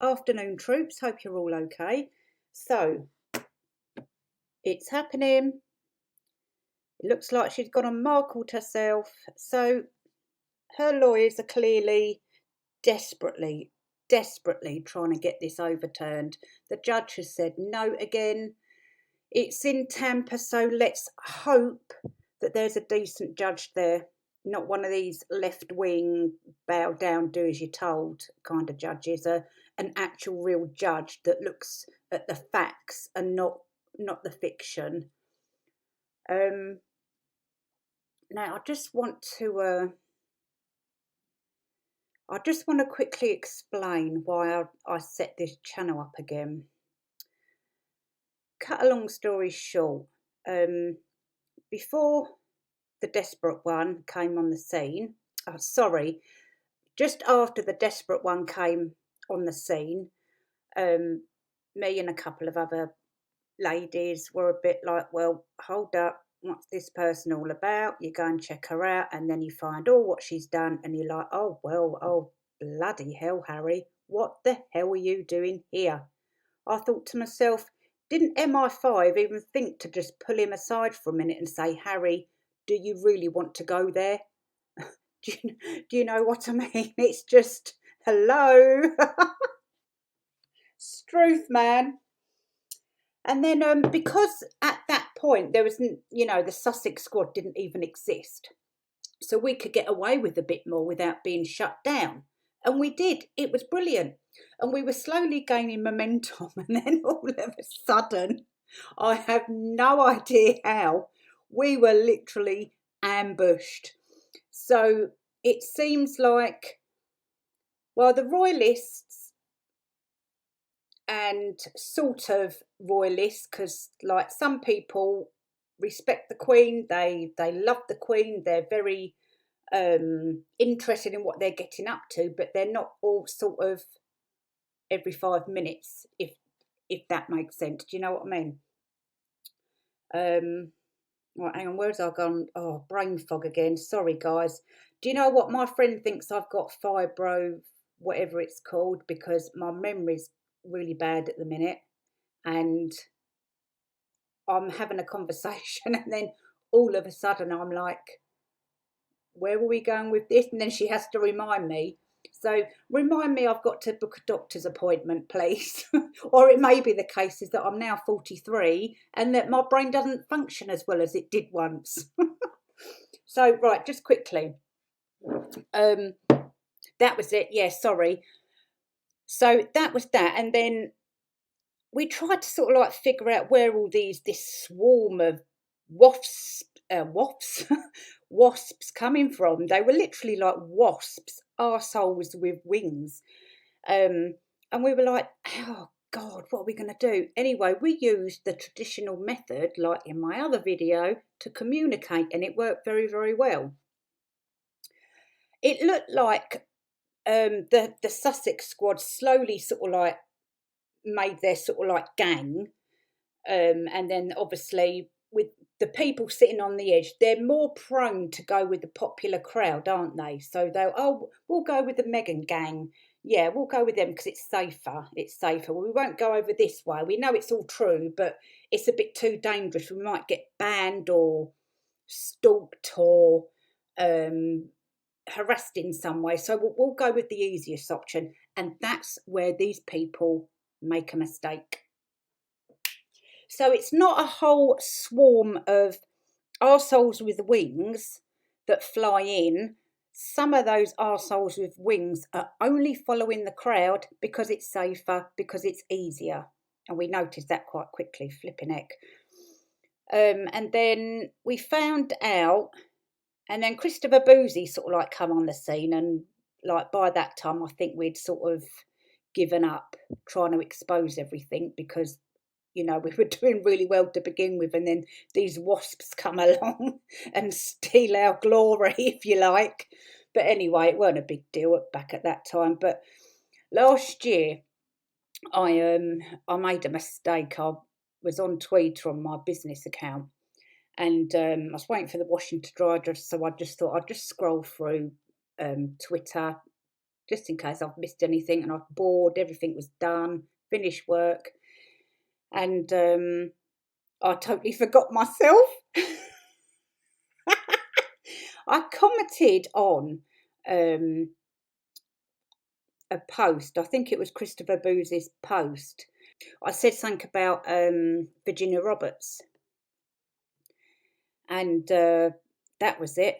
Afternoon, troops. Hope you're all okay. So, it's happening. It looks like she's gone and Markled herself. So, her lawyers are clearly desperately trying to get this overturned. The judge has said no again. It's in Tampa, so let's hope that there's a decent judge there. Not one of these left-wing, bow down, do as you're told kind of judges. An actual real judge that looks at the facts and not the fiction. Now I just want to quickly explain why I set this channel up again. Cut a long story short, before the desperate one came on the scene, just after the desperate one came on the scene, me and a couple of other ladies were a bit like, well, hold up, what's this person all about? You go and check her out, and then you find what she's done, and you're like, oh well, oh bloody hell, Harry, what the hell are you doing here? I thought to myself, didn't MI5 even think to just pull him aside for a minute and say, Harry, do you really want to go there? Do you know what I mean? It's just, hello. Struth, man. And then because at that point there was, the Sussex squad didn't even exist. So we could get away with a bit more without being shut down. And we did. It was brilliant. And we were slowly gaining momentum. And then all of a sudden, I have no idea how, we were literally ambushed. So it seems like, well, the royalists and sort of royalists, because like some people respect the Queen, they love the Queen, they're very interested in what they're getting up to, but they're not all sort of every 5 minutes, if that makes sense. Do you know what I mean? Right, hang on, where's I gone? Oh, brain fog again. Sorry, guys. Do you know what? My friend thinks I've got fibro, whatever it's called, because my memory's really bad at the minute, and I'm having a conversation, and then all of a sudden I'm like, where were we going with this? And then she has to remind me. So remind me I've got to book a doctor's appointment, please. Or it may be the case is that I'm now 43 and that my brain doesn't function as well as it did once. So, right, just quickly. That was it. Yeah, sorry. So that was that. And then we tried to sort of like figure out where all this swarm of wasps coming from. They were literally like wasps, arseholes with wings. And we were like, oh God, what are we going to do? Anyway, we used the traditional method, like in my other video, to communicate, and it worked very, very well. It looked like the Sussex squad slowly sort of like made their sort of like gang. And then obviously with the people sitting on the edge, they're more prone to go with the popular crowd, aren't they? So we'll go with the Meghan gang. Yeah, we'll go with them because it's safer. It's safer. Well, we won't go over this way. We know it's all true, but it's a bit too dangerous. We might get banned or stalked or harassed in some way. So we'll go with the easiest option. And that's where these people make a mistake. So it's not a whole swarm of arseholes with wings that fly in. Some of those arseholes with wings are only following the crowd because it's safer, because it's easier. And we noticed that quite quickly, flipping heck. And then we found out, and then Christopher Boozy sort of like come on the scene, and like by that time I think we'd sort of given up trying to expose everything because we were doing really well to begin with, and then these wasps come along and steal our glory, if you like. But anyway, it weren't a big deal back at that time. But last year, I made a mistake. I was on Twitter on my business account, and I was waiting for the washing to dry, so I just thought I'd just scroll through Twitter, just in case I've missed anything and I've bored, everything was done, finished work, and I totally forgot myself. I commented on a post. I think it was Christopher Booth's post. I said something about Virginia Roberts, and that was it.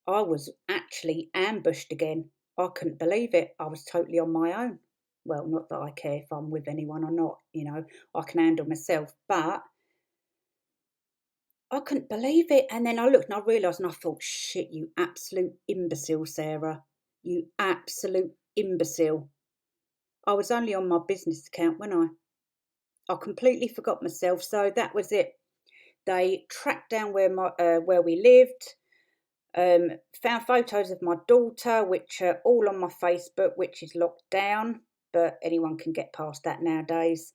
I was actually ambushed again. I couldn't believe it. I was totally on my own. Well, not that I care if I'm with anyone or not, you know, I can handle myself, but I couldn't believe it. And then I looked and I realised and I thought, shit, you absolute imbecile, Sarah. You absolute imbecile. I was only on my business account, wasn't I? I completely forgot myself. So that was it. They tracked down where we lived. Found photos of my daughter, which are all on my Facebook, which is locked down, but anyone can get past that nowadays.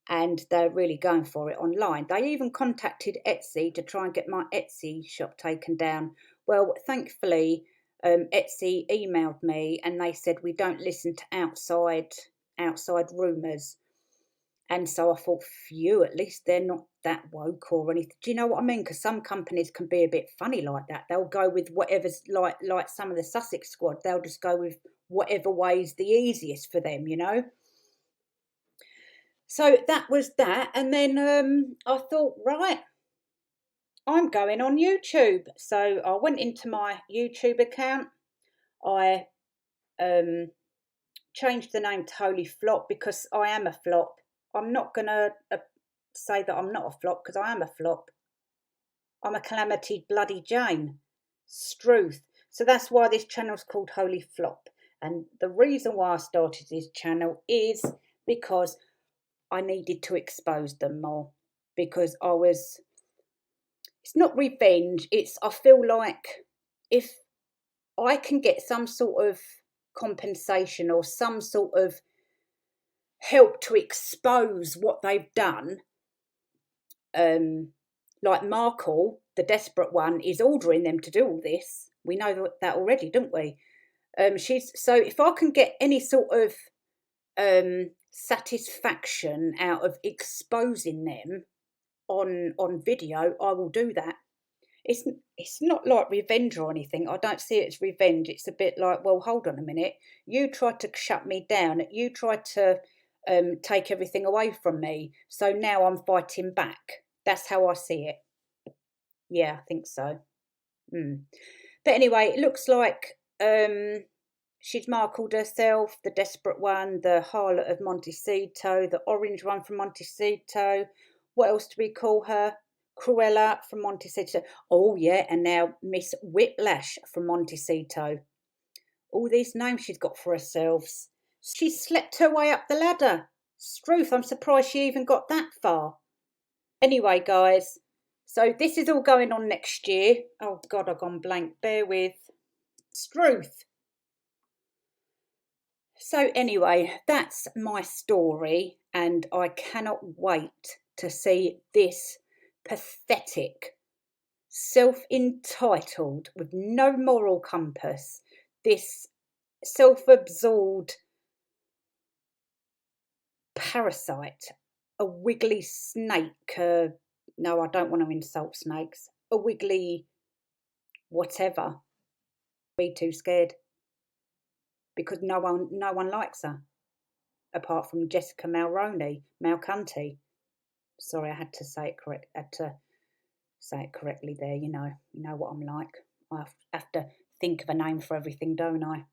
And they're really going for it online. They even contacted Etsy to try and get my Etsy shop taken down. Well, thankfully, Etsy emailed me and they said we don't listen to outside rumours. And so I thought, phew, at least they're not that woke or anything. Do you know what I mean? Because some companies can be a bit funny like that. They'll go with whatever's like some of the Sussex squad. They'll just go with whatever way's the easiest for them, you know. So that was that. And then I thought, right, I'm going on YouTube. So I went into my YouTube account. I changed the name to Holy Flop because I am a flop. I'm not going to say that I'm not a flop because I am a flop. I'm a calamity bloody Jane. Struth. So that's why this channel's called Holy Flop. And the reason why I started this channel is because I needed to expose them more. Because it's not revenge, I feel like if I can get some sort of compensation or some sort of help to expose what they've done, like Markle, the desperate one, is ordering them to do all this. We know that already, don't we? So if I can get any sort of satisfaction out of exposing them on video, I will do that. It's not like revenge or anything. I don't see it as revenge. It's a bit like, well, hold on a minute. You tried to shut me down. You tried to take everything away from me. So now I'm fighting back. That's how I see it. Yeah, I think so. But anyway, it looks like she's Markled herself, the desperate one, the harlot of Montecito, the orange one from Montecito. What else do we call her? Cruella from Montecito. Oh, yeah, and now Miss Whiplash from Montecito. All these names she's got for herself. She slept her way up the ladder. Struth, I'm surprised she even got that far. Anyway, guys, so this is all going on next year. Oh, God, I've gone blank. Bear with. Struth. So anyway, that's my story, and I cannot wait to see this pathetic, self-entitled, with no moral compass, this self-absorbed parasite, a wiggly snake. No, I don't want to insult snakes. A wiggly whatever. Be too scared because no one likes her apart from Jessica Malcunty. Sorry, I had to say it correct. I had to say it correctly there. You know what I'm like. I have to think of a name for everything, don't I?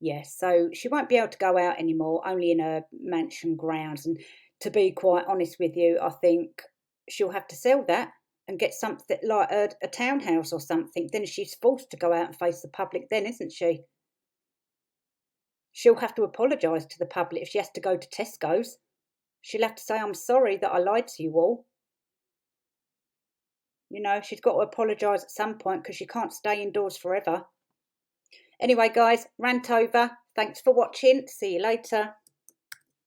Yes, so she won't be able to go out anymore, only in her mansion grounds. And to be quite honest with you, I think she'll have to sell that and get something like a townhouse or something. Then she's forced to go out and face the public then, isn't she? She'll have to apologise to the public if she has to go to Tesco's. She'll have to say, I'm sorry that I lied to you all. You know, she's got to apologise at some point because she can't stay indoors forever. Anyway, guys, rant over. Thanks for watching. See you later.